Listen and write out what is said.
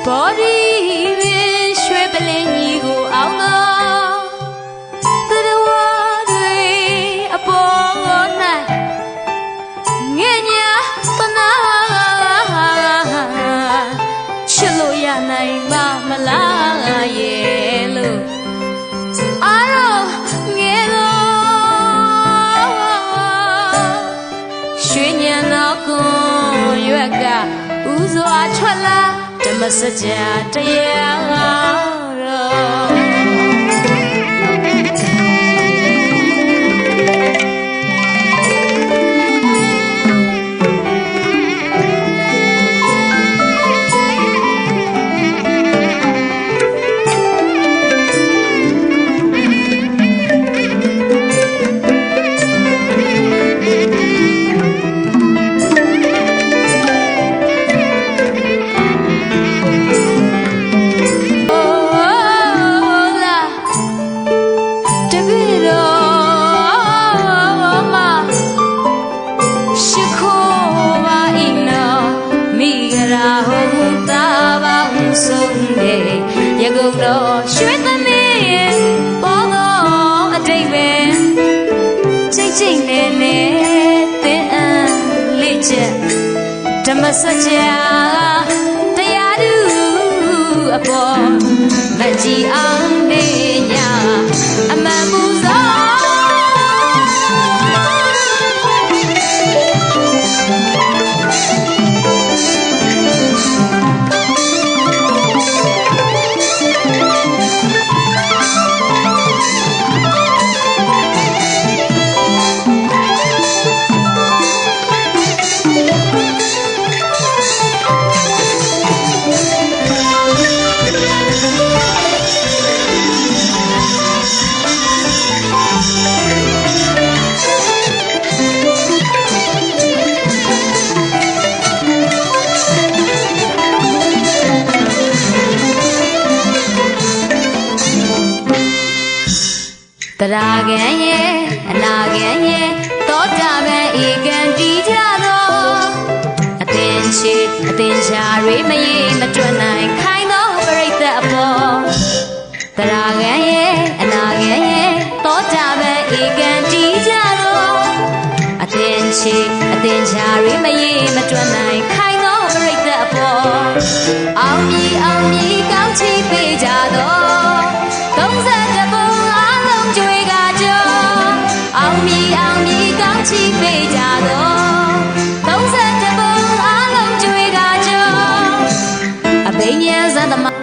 ဘော်ဒီပင်ရွှေပလင်းကြီးကိုအောင်တော့သတ္တဝါတွေအပေါ်၌ငဲ့ညာပနာချစ်လို့ရနိုင်မှာမလားရဲ့လို့အားတော့ငယ်တော့ရွှေညံတော့ကွန်ရွက်ကဥစွာထွက်လာဓမ္မစကြာတရားတော်ရကုန်တော့ရွှေသမီးရဲ့ပေါ်တော့အတိတ်ပဲချိတ်ချိတ်နဲ့နဲ့သင်အံလေးချက်ဓမ္မစကြာတရားသူအပေါ်မကြည်အောင်နေညာအမှန်ပူဇော်တရားကံရဲ့အနာကံရဲ့သောတာပန်ဧကံတည်ကြသောအသင်ချေအသင်ချာတွေမရေမတွက်နိုင်ခိုင်းသောပရိသတ်အပေါ်တရားကံရဲ့အနာကံရဲ့သောတာပန်ဧကံတည်ကြသောအသင်ချေအသင်ချာတွေမရေမတွက်နိုင်ခိုင်းသောပရိသတ်အပေါ်အောင်မြည်အောင်မြည်ကောင်းချီးပေးကြသော30ပုံအောင်မြည်အောင်မြည်ကောင်းချီးပေးကြတော့30ပုံအားလုံးကြွေးကကြောအဘိညာဉ်ဇသမာ